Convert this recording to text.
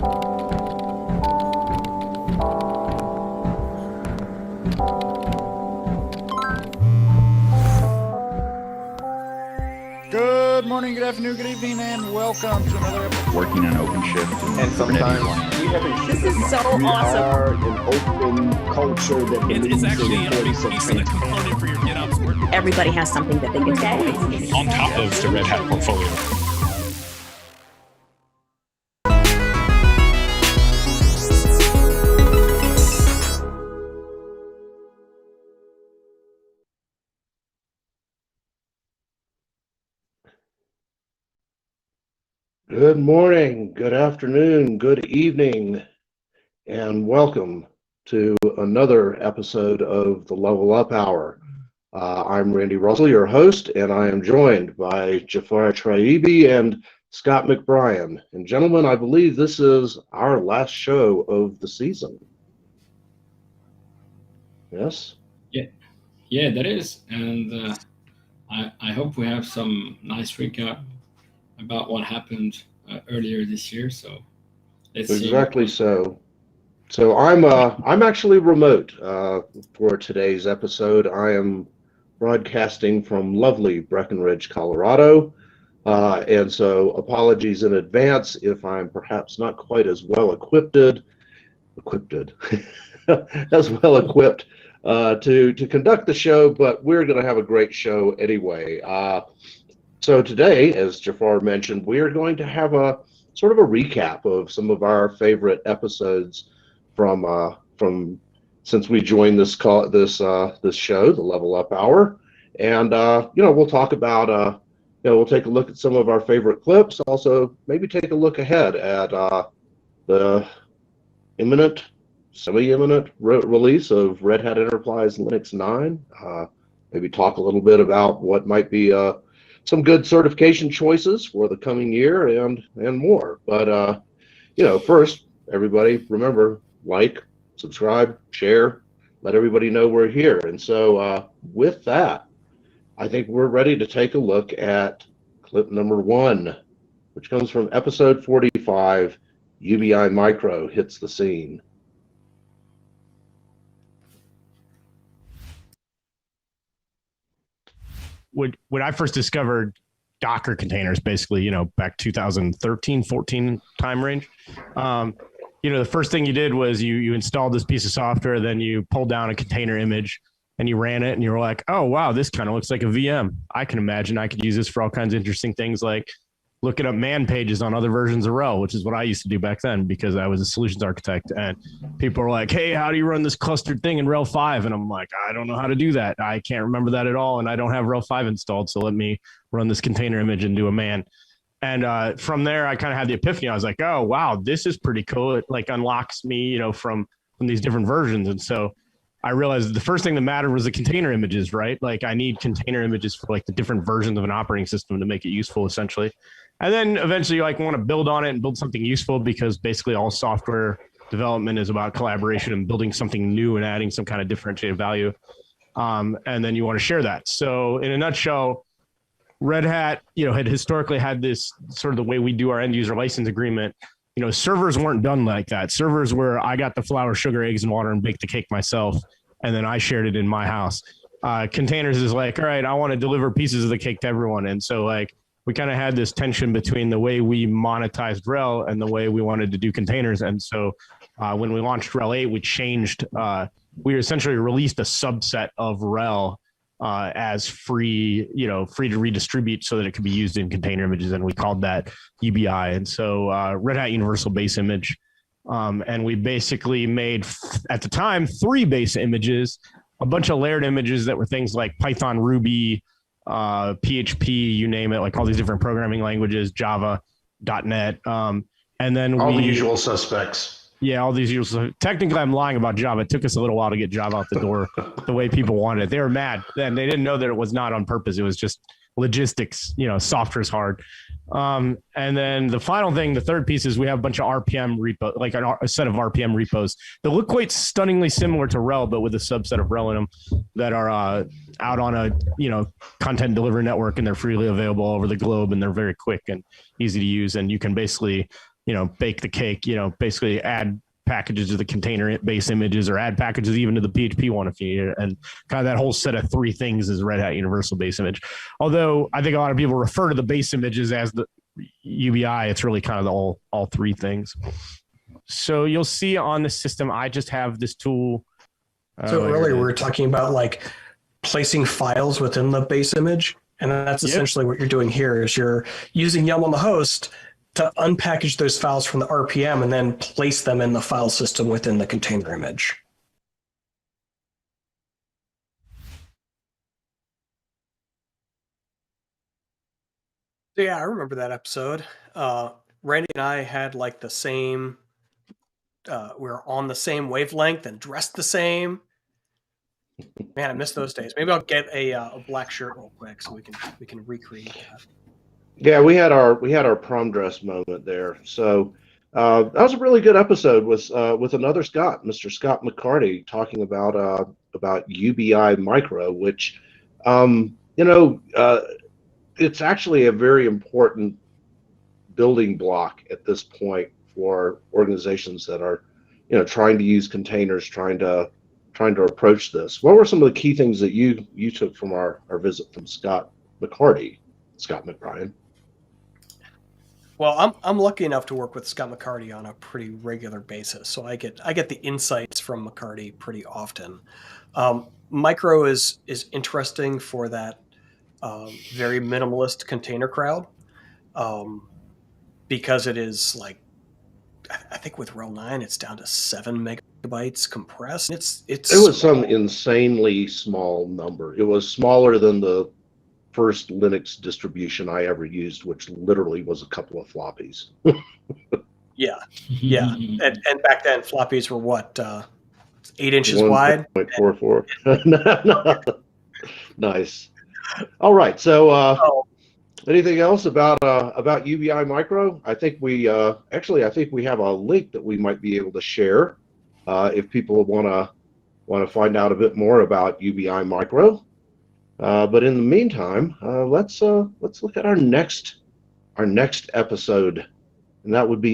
Good morning, good afternoon, good evening, and welcome to another episode. Working on OpenShift and sometimes we have a This is so we awesome. are an open culture that believes It's actually in a big piece of the transparency. component for your GitOps work. Everybody has something that they can say. On top of the Red Hat portfolio. Good morning, good afternoon, good evening, and welcome to another episode of the Level Up Hour. I'm Randy Russell, your host, and I am joined by Jafar Traibi and Scott McBrien. And gentlemen, I believe this is our last show of the season. Yes? Yeah, that is. And I hope we have some nice recap about what happened earlier this year. So let's see. Exactly so. So I'm actually remote for today's episode. I am broadcasting from lovely Breckenridge, Colorado, and so apologies in advance if I'm perhaps not quite as well equipped to conduct the show, but we're going to have a great show anyway. So today, as Jafar mentioned, we are going to have a sort of a recap of some of our favorite episodes from since we joined this show, the Level Up Hour, and we'll talk about we'll take a look at some of our favorite clips. Also, maybe take a look ahead at the imminent, semi-imminent release of Red Hat Enterprise Linux 9. Maybe talk a little bit about what might be some good certification choices for the coming year and more. But first, everybody remember, like, subscribe, share, let everybody know we're here. And so with that, I think we're ready to take a look at clip number 1, which comes from episode 45, UBI Micro hits the scene. When I first discovered Docker containers, basically, back 2013, 14 time range, the first thing you did was you installed this piece of software, then you pulled down a container image and you ran it and you were like, oh, wow, this kind of looks like a VM. I can imagine I could use this for all kinds of interesting things like looking up man pages on other versions of RHEL, which is what I used to do back then because I was a solutions architect. And people were like, hey, how do you run this clustered thing in RHEL 5? And I'm like, I don't know how to do that. I can't remember that at all. And I don't have RHEL 5 installed. So let me run this container image and do a man. And from there, I kind of had the epiphany. I was like, oh, wow, this is pretty cool. It like unlocks me, from these different versions. And so I realized the first thing that mattered was the container images, right? Like I need container images for like the different versions of an operating system to make it useful, essentially. And then eventually you want to build on it and build something useful because basically all software development is about collaboration and building something new and adding some kind of differentiated value. And then you want to share that. So in a nutshell, Red Hat, had historically had this sort of the way we do our end user license agreement. Servers weren't done like that. Servers were, I got the flour, sugar, eggs, and water and baked the cake myself. And then I shared it in my house. Containers is like, all right, I want to deliver pieces of the cake to everyone. And so like, we kind of had this tension between the way we monetized RHEL and the way we wanted to do containers. And so when we launched RHEL 8, we changed, we essentially released a subset of RHEL as free, free to redistribute so that it could be used in container images. And we called that UBI. And so Red Hat Universal Base Image. And we basically made, at the time, 3 base images, a bunch of layered images that were things like Python, Ruby, PHP, you name it, like all these different programming languages, Java, .NET. And then all the usual suspects. Yeah, all these usual. Technically, I'm lying about Java. It took us a little while to get Java out the door the way people wanted it. They were mad. And they didn't know that it was not on purpose. It was just logistics. Software's hard. And then the final thing, the third piece is we have a bunch of RPM repo, like a set of RPM repos that look quite stunningly similar to RHEL, but with a subset of RHEL in them that are out on a content delivery network, and they're freely available over the globe, and they're very quick and easy to use. And you can basically bake the cake, basically add packages to the container base images or add packages even to the PHP one if you, and kind of that whole set of three things is Red Hat Universal Base Image. Although I think a lot of people refer to the base images as the UBI, it's really kind of all three things. So you'll see on the system, I just have this tool. So earlier we were talking about like placing files within the base image. And that's essentially what you're doing here is you're using Yum on the host to unpackage those files from the RPM and then place them in the file system within the container image. So yeah, I remember that episode. Randy and I had like the same, we were on the same wavelength and dressed the same. Man, I miss those days. Maybe I'll get a black shirt real quick so we can recreate that. Yeah, we had our prom dress moment there. So that was a really good episode with another Scott, Mr. Scott McCarty, talking about UBI micro, which it's actually a very important building block at this point for organizations that are trying to use containers, trying to approach this. What were some of the key things that you took from our visit from Scott McCarty, Scott McBrien? Well, I'm lucky enough to work with Scott McCarty on a pretty regular basis, so I get the insights from McCarty pretty often. Micro is interesting for that very minimalist container crowd because it is like, I think with RHEL 9 it's down to 7 megabytes compressed. It was some insanely small number. It was smaller than the first Linux distribution I ever used, which literally was a couple of floppies. Yeah. And back then floppies were what, 8 inches wide? 1.44. Nice. All right. So anything else about UBI micro? I think we have a link that we might be able to share if people want to find out a bit more about UBI micro. But in the meantime, let's look at our next episode, and that would be